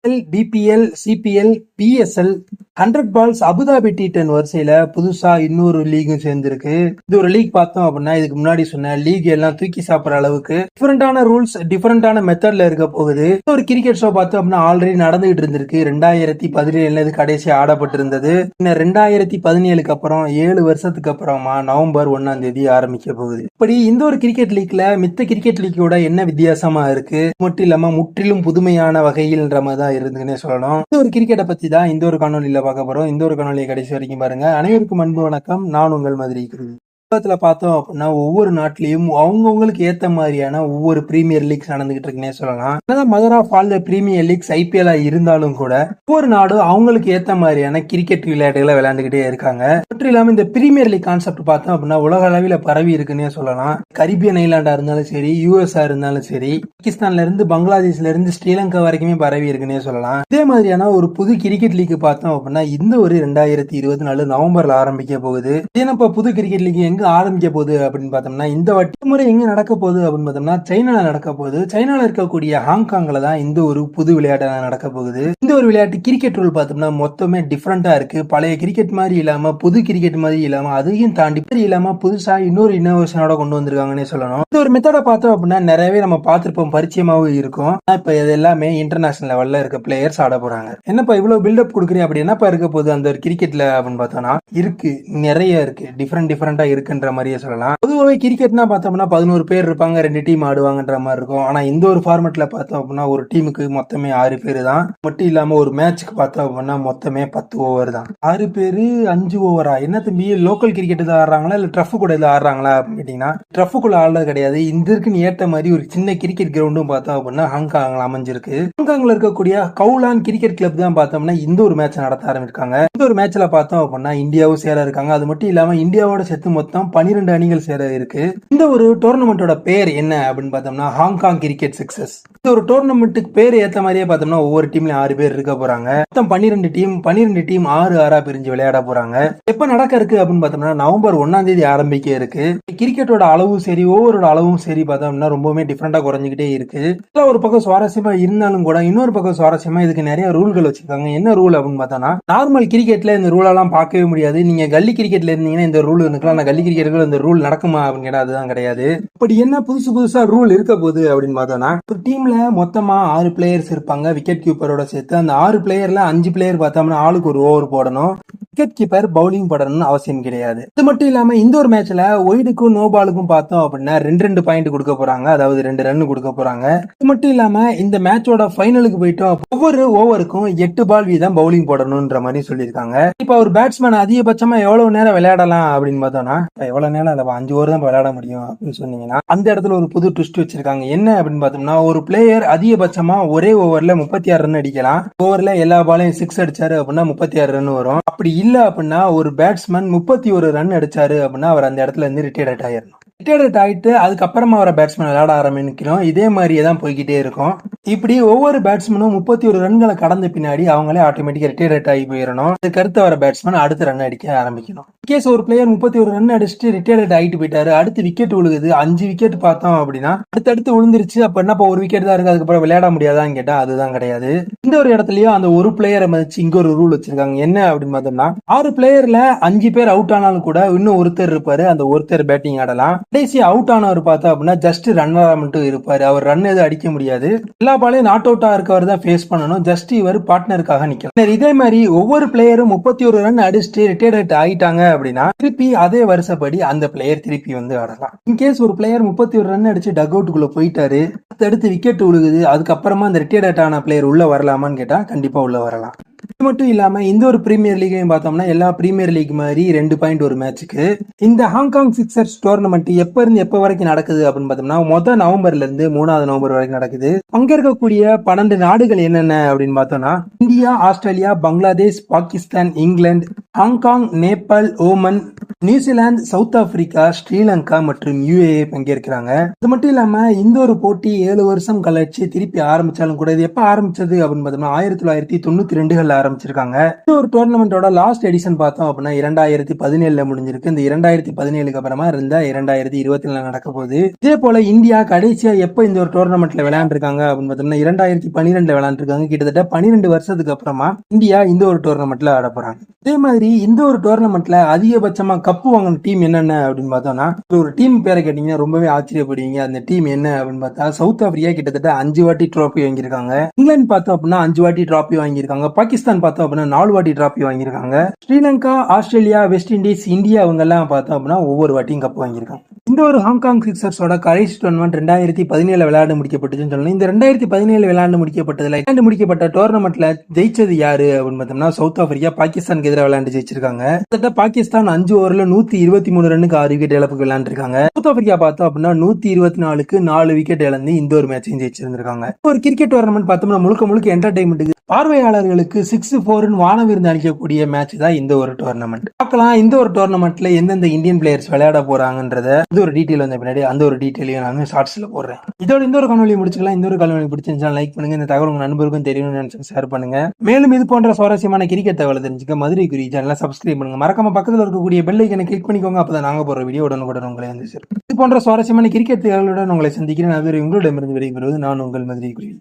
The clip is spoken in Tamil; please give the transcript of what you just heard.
பிபிஎல், சிபிஎல், பிஎஸ்எல், 100 பால்ஸ் அபுதாபி T10 வரிசையில புதுசா இன்னொரு லீகும் சேர்ந்திருக்கு. இது ஒரு லீக் பார்த்தோம் அப்படின்னா இதுக்கு முன்னாடி சொன்ன லீக் எல்லாம் தூக்கி சாப்பிடுற அளவுக்கு டிஃபரெண்டான ரூல்ஸ், டிஃபரெண்டான மெத்தட்ல இருக்க போகுது. ஒரு கிரிக்கெட் ஷோ பார்த்தோம் அப்படின்னா ஆல்ரெடி நடந்துகிட்டு இருந்திருக்கு. 2017 இது கடைசி ஆடப்பட்டிருந்தது. 2017 அப்புறம் 7 வருஷத்துக்கு அப்புறமா நவம்பர் 1ஆம் தேதி ஆரம்பிக்க போகுது. இப்படி இந்த ஒரு கிரிக்கெட் லீக்ல மித்த கிரிக்கெட் லீக்கோட என்ன வித்தியாசமா இருக்கு, மட்டும் இல்லாம முற்றிலும் புதுமையான வகையில்ன்ற மாதிரி தான் இருந்துன்னே சொல்லணும். இந்த ஒரு கிரிக்கெட்டை பத்தி தான் இந்த ஒரு காணொலியில பார்க்க போறோம். இந்த ஒரு காணொலியை கடைசி வரைக்கும் பாருங்க. அனைவருக்கும் அன்பு வணக்கம். நான் உங்கள் மாதிரி உலகத்துல பார்த்தோம் அப்படின்னா ஒவ்வொரு நாட்டிலையும் அவங்கவுங்களுக்கு ஏத்த மாதிரியான ஒவ்வொரு பிரீமியர் லீக்ஸ் நடந்துகிட்டு இருக்குன்னே சொல்லலாம். Mother of all the premier leagues IPL இருந்தாலும் கூட ஒவ்வொரு நாடும் அவங்களுக்கு ஏத்த மாதிரியான கிரிக்கெட் விளையாட்டுகளை விளையாண்டுகிட்டே இருக்காங்க. மட்டும் இல்லாம இந்த பிரீமியர் லீக் கான்செப்ட் பார்த்தோம் அப்படின்னா உலக அளவில் பரவி இருக்குன்னே சொல்லலாம். கரிபியன் ஐலாண்டா இருந்தாலும் சரி, யூஎஸ்ஆ இருந்தாலும் சரி, பாகிஸ்தான்ல இருந்து பங்களாதேஷ்ல இருந்து ஸ்ரீலங்கா வரைக்குமே பரவி இருக்குன்னே சொல்லலாம். இதே மாதிரியான ஒரு புது கிரிக்கெட் லீக் பார்த்தோம் அப்படின்னா இந்த ஒரு 2024 நவம்பர்ல ஆரம்பிக்க போகுது. ஏன்னா புது கிரிக்கெட் லீக் எங்க ஆரம்பிக்க போகுது அப்படின்னு பார்த்தோம்னா இந்த வட்டி முறை எங்க நடக்க போகுது அப்படின்னு பார்த்தோம்னா சைனால நடக்க போகுது. சைனால இருக்கக்கூடிய ஹாங்காங்ல தான் இந்த ஒரு புது விளையாட்டு நடக்க போகுது. இந்த ஒரு விளையாட்டு கிரிக்கெட் ரூல் பார்த்தோம்னா மொத்தமே டிஃபரெண்டா இருக்கு. பழைய கிரிக்கெட் மாதிரி இல்லாம புது கிரிக்கெட் மாதிரி இல்லாம அதையும் தாண்டி இல்லாம புதுசா இன்னொரு இன்னோவேஷனோட கொண்டு வந்திருக்காங்கன்னே சொல்லணும். இந்த ஒரு மெத்தட பார்த்தோம் அப்படின்னா நிறையவே நம்ம பார்த்திருப்போம், பரிச்சயமாவும் இருக்கும். இப்ப இது எல்லாமே இன்டர்நேஷனல் லெவல்ல இருக்க பிளேயர்ஸ் ஆட போறாங்க. என்னப்பா இவ்வளவு பில்டப் கொடுக்குறீங்க அப்படி என்னப்பா இருக்க போகுது அந்த ஒரு கிரிக்கெட்ல அப்படின்னு பார்த்தோம்னா இருக்கு, நிறைய இருக்கு, டிஃபரெண்டா இருக்குன்ற மாதிரியே சொல்லலாம். பொதுவாகவே கிரிக்கெட்னா பார்த்தோம்னா 11 பேர் இருப்பாங்க, 2 டீம் ஆடுவாங்கன்ற மாதிரி இருக்கும். ஆனா இந்த ஒரு ஃபார்மேட்ல பார்த்தோம் அப்படின்னா ஒரு டீமுக்கு மொத்தமே 6 பேர் தான். மட்டும் இல்லாம ஒரு மேட்சுக்கு பார்த்தோம் அப்படின்னா மொத்தமே 10 ஓவர் தான். 6 பேரு 5 ஓவரா? என்ன தம்பி லோக்கல் கிரிக்கெட் தான் ஆடுறாங்களா இல்ல ட்ரஃப் கூட ஆடுறாங்களா அப்படின்னு கேட்டீங்கன்னா ட்ரஃபுக்குள்ள ஆடுறது கிடையாது. இந்த இருக்குன்னு ஏற்ற மாதிரி ஒரு சின்ன கிரிக்கெட் கிரவுண்டும் பார்த்தோம் அப்படின்னா ஹாங்காங்ல அமைஞ்சிருக்கு. ஹாங்காங்ல இருக்கக்கூடிய கவுலான் கிரிக்கெட் கிளப் தான் பார்த்தோம்னா இந்த ஒரு மேட்ச் நடத்த ஆரம்பிச்சிருக்காங்க. இந்த ஒரு மேட்ச்ல பார்த்தோம் அப்படின்னா இந்தியாவும் சேர இருக்காங்க. அது மட்டும் இல்லாம இந்தியாவோட சேர்த்து மொத்தம் 12 அணிகள் சேர இருக்கு. இந்த ஒரு டோர்னமெண்டோட பேர் என்ன அப்படின்னு பார்த்தோம்னா ஹாங்காங் கிரிக்கெட் சக்சஸ். இந்த ஒரு டோர்னமெண்ட்டுக்கு பேர் ஏத்த மாதிரியே பார்த்தோம்னா ஒவ்வொரு டீம்ல 6 பேர் இருக்க போறாங்க. மொத்தம் 12 டீம் 6 பிரிஞ்சு விளையாட போறாங்க. எப்ப நடக்க இருக்கு அப்படின்னு பார்த்தோம்னா நவம்பர் 1ஆம் தேதி ஆரம்பிக்க இருக்கு. கிரிக்கெட்டோட அளவும் சரி, ஓவரோட அளவும் சரி பார்த்தோம்னா ரொம்பவே டிஃபரெண்டா குறைஞ்சிக்கிட்டே இருக்கு. ஒரு பக்கம் சுவாரஸ்யமா இருந்தாலும் கூட இன்னொரு பக்கம் சுவாரஸ்யமா இதுக்கு நிறைய ரூல்கள் வச்சிருக்காங்க. என்ன ரூல் அப்படின்னு பார்த்தோம்னா நார்மல் கிரிக்கெட்ல இந்த ரூல் எல்லாம் பார்க்கவே முடியாது. நீங்க கல்லி கிரிக்கெட்ல இருந்தீங்கன்னா இந்த ரூல் இருக்கலாம். ஆனா கல்லி கிரிக்கெட்டுக்கு இந்த ரூல் நடக்குமா அப்படின்னு கேட்டா அதுதான் கிடையாது. இப்படி என்ன புதுசா ரூல் இருக்க போகுது அப்படின்னு பார்த்தோம்னா ஒரு டீம்ல மொத்தமா 6 பிளேயர்ஸ் இருப்பாங்க விக்கெட் கீப்பரோட சேர்த்து. அந்த 6 பிளேயர்ல 5 பிளேயர் பார்த்தோம்னா ஆளுக்கு ஒரு ஓவர் போடணும். விக்கெட் கீப்பர் பவுலிங் போடணும்னு அவசியம் கிடையாது. இது மட்டும் இல்லாம இந்த ஒரு மேட்ச்ல ஒய்டுக்கும் நோ பாலுக்கும் பார்த்தோம் அப்படின்னா 2 பாயிண்ட் கொடுக்க போறாங்க. அதாவது 2 ரன் கொடுக்க போறாங்க. இது மட்டும் இல்லாம இந்த மேட்சோட ஃபைனலுக்கு போயிட்டோம் ஒவ்வொரு ஓவருக்கும் 8 பால் வீதம் பவுலிங் போடணும்ன்ற மாதிரி சொல்லியிருக்காங்க. இப்ப ஒரு பேட்ஸ்மேன் அதிகபட்சமா எவ்வளவு நேரம் விளையாடலாம் அப்படின்னு பார்த்தோம்னா எவ்வளவு நேரம் 5 ஓவர் தான் விளையாட முடியும் அப்படின்னு சொன்னீங்கன்னா அந்த இடத்துல ஒரு புது ட்விஸ்ட் வச்சிருக்காங்க. என்ன அப்படின்னு பார்த்தோம்னா ஒரு பிளேயர் அதிகபட்சமா ஒரே ஓவர்ல 36 ரன் அடிக்கலாம். ஓவர்ல எல்லா பாலையும் 6 அடிச்சாரு அப்படின்னா 36 ரன் வரும். அப்படி இல்ல அப்படின்னா ஒரு பேட்ஸ்மேன் 31 ரன் அடிச்சாரு அப்படின்னா அவர் அந்த இடத்துல இருந்து ரிட்டையர்ட் ஆயிடணும். ரிட்டையர்ட் ஆயிட்டு அதுக்கப்புறமா வர பேட்ஸ்மேன் விளையாட ஆரம்பிக்கணும். இதே மாதிரியே தான் போய்கிட்டே இருக்கும். இப்படி ஒவ்வொரு பேட்ஸ்மேனும் 31 ரன்களை கடந்த பின்னாடி அவங்களே ஆட்டோமேட்டிக்கா ரிட்டையர்ட் ஆகி போயிடணும். அதுக்கு அடுத்து வர பேட்ஸ்மேன் அடுத்த ரன் அடிக்க ஆரம்பிக்கணும். கேஸ் ஒரு பிளேயர் 31 ரன் அடிச்சுட்டு ரிட்டையர்ட் ஆகிட்டு போயிட்டாரு, அடுத்து விக்கெட் விழுகுது, 5 விக்கெட் பார்த்தோம் அப்படின்னா அடுத்தடுத்து விழுந்துருச்சு. அப்ப என்னப்பா ஒரு விக்கெட் தான் இருக்கு, அதுக்கப்புறம் விளையாட முடியாதான்னு கேட்டா அதுதான் கிடையாது. இந்த ஒரு இடத்துலயும் அந்த ஒரு பிளேயரை மதிச்சு இங்க ஒரு ரூல் வச்சிருக்காங்க. என்ன அப்படின்னு பார்த்தோம்னா 6 பிளேயர்ல 5 பேர் அவுட் ஆனாலும் கூட இன்னும் ஒருத்தர் இருப்பாரு. அந்த ஒருத்தர் பேட்டிங் ஆடலாம். கடைசி அவுட் ஆனவர் பார்த்தா அப்படின்னா ஜஸ்ட் ரன்னரா மட்டும் இருப்பாரு. அவர் ரன் எதுவும் அடிக்க முடியாது. எல்லா பாலையும் நாட் அவுட்டா இருக்கவர் தான் ஃபேஸ் பண்ணணும். ஜஸ்ட் இவர் பார்ட்னருக்காக நிக்கலாம். இதே மாதிரி ஒவ்வொரு பிளேயரும் 31 ரன் அடிச்சுட்டு ரிட்டையர்ட் ஆயிட்டாங்க அப்படின்னா திருப்பி அதே வருஷப்படி அந்த பிளேயர் திருப்பி வந்து ஆடலாம். இன்கேஸ் ஒரு பிளேயர் 31 ரன் அடிச்சு டக் அவுட்டுக்குள்ள போயிட்டாரு, அடுத்து விக்கெட் விழுகுது, அதுக்கப்புறமா அந்த ரிட்டையர்ட் ஆன பிளேயர் உள்ள வரலாமான்னு கேட்டா கண்டிப்பா உள்ள வரலாம். இது மட்டும் இல்லாம இந்த ஒரு பிரீமியர் லீகையும் பார்த்தோம்னா எல்லா பிரீமியர் லீக் மாதிரி 2 பாயிண்ட் ஒரு மேட்சுக்கு. இந்த ஹாங்காங் சிக்ஸர்ஸ் டோர்னமெண்ட் எப்ப இருந்து எப்ப வரைக்கும் நடக்குது அப்படின்னு பார்த்தோம்னா முதல் நவம்பர்ல இருந்து 3ஆவது நவம்பர் வரைக்கும் நடக்குது. அங்க இருக்கக்கூடிய 12 நாடுகள் என்னென்ன அப்படின்னு பார்த்தோம்னா India, Australia, Bangladesh, Pakistan, England, Hong Kong, Nepal, Oman, New Zealand, south Africa, Sri Lanka மற்றும் UAE பங்கேற்கிறாங்க. இது மட்டும் இல்லாம இந்த ஒரு போட்டி 7 வருஷம் கழிச்சு திருப்பி ஆரம்பிச்சாலும் கூட இது எப்ப ஆரம்பிச்சது அப்படின்னு பார்த்தோம்னா 1992 ஆரம்பிச்சிருக்காங்க. இந்த ஒரு டோர்னமெண்டோட லாஸ்ட் எடிஷன் பார்த்தோம் அப்படின்னா 2017 முடிஞ்சிருக்கு. இந்த 2017க்கு அப்புறமா 2024 நடக்க போகுது. இதே போல இந்தியா கடைசியா எப்ப இந்த ஒரு டோர்னமெண்ட்ல விளையாண்டுருக்காங்க அப்படின்னு பார்த்தோம்னா 2012 விளையாண்டுருக்காங்க. கிட்டத்தட்ட 12 வருஷத்துக்கு அப்புறமா இந்தியா இந்த ஒரு டோர்னமெண்ட்ல ஆட போறாங்க. அதே மாதிரி இந்த ஒரு டோர்னமெண்ட்ல அதிகபட்சமா கப்பு வாங்கின டீம் என்னென்ன அப்படின்னு பார்த்தோம்னா ஒரு டீம் பேரை கேட்டீங்கன்னா ரொம்பவே ஆச்சரியப்படுவீங்க. அந்த டீம் என்ன அப்படின்னு பார்த்தா சவுத் ஆப்பிரிக்கா கிட்டத்தட்ட 5 வாட்டி டிராபி வாங்கியிருக்காங்க. இங்கிலாந்து பார்த்தோம் அப்படின்னா 5 வாட்டி டிராபி வாங்கியிருக்காங்க. பாகிஸ்தான் பார்த்தோம் அப்படின்னா 4 வாட்டி டிராபி வாங்கியிருக்காங்க. Sri Lanka, Australia, west Indies, India அவங்க எல்லாம் பார்த்தோம் அப்படின்னா ஒவ்வொரு வாட்டியும் கப்பு வாங்கியிருக்காங்க. இந்த ஒரு ஹாங்காங் சிக்ஸர்ஸோட கடைசி டோர்னமெண்ட் 2017 விளையாண்டு முடிக்கப்பட்டுச்சுன்னு சொல்லணும். இந்த 2017 விளையாண்டு முடிக்கப்பட்ட டோர்னமெண்ட்ல ஜெயிச்சது யாரு அப்படின்னு பார்த்தோம்னா சவுத் ஆப்பிரிக்கா பாகிஸ்தானுக்கு எதிராக விளையாண்டு ஜெயிச்சிருக்காங்க. பாகிஸ்தான் 5 ஓவர்ல 123 ரன்னுக்கு 6 விக்கெட் இழப்புக்கு விளையாண்டுருக்காங்க. சவுத் ஆப்பிரிக்கா பார்த்தோம் அப்படின்னா 124க்கு 4 விக்கெட் இழந்து இந்த ஒரு மேட்சையும் ஜெயிச்சிருந்திருக்காங்க. ஒரு கிரிக்கெட் டோர்னமெண்ட் பார்த்தோம்னா முழுக்க என்டர்டைன்மெண்ட்டுக்கு பார்வையாளர்களுக்கு 6-4 வானவிருந்து அளிக்கக்கூடிய மேட்ச் தான் இந்த ஒரு டோர்னமெண்ட். பார்க்கலாம் இந்த ஒரு டோர்னமெண்ட்ல எந்தெந்த இந்தியன் பிளேயர்ஸ் விளையாட போறாங்கன்றத இது ஒரு டீடைல் வந்த பின்னாடி அந்த ஒரு டீடைலையும் நான் ஷார்ட்ஸ்ல போடுறேன். இதோட இந்த ஒரு காணொலி முடிச்சுக்கலாம். இந்த ஒரு காணொலி பிடிச்சிருந்தா லைக் பண்ணுங்க. இந்த தகவல் உங்க நண்பருக்கும் தெரியணும்னு நினைச்சு ஷேர் பண்ணுங்க. மேலும் இது போன்ற சுவாரஸ்யமான கிரிக்கெட் தகவலை தெரிஞ்சுக்க மதுரை குறி சேனலை சப்ஸ்கிரைப் பண்ணுங்க. மறக்காம பக்கத்தில் இருக்கக்கூடிய பெல் ஐக்கனை கிளிக் பண்ணிக்கோங்க. அப்பதான் நாங்க போற வீடியோ உடனுக்குடன் உங்களை வந்து சேரும். இது போன்ற சுவாரஸ்யமான கிரிக்கெட் தகவலுடன் உங்களை சந்திக்கிறேன். அது உங்களிடமிருந்து விடைபெறுவது நான் உங்கள் மதுரை குறி.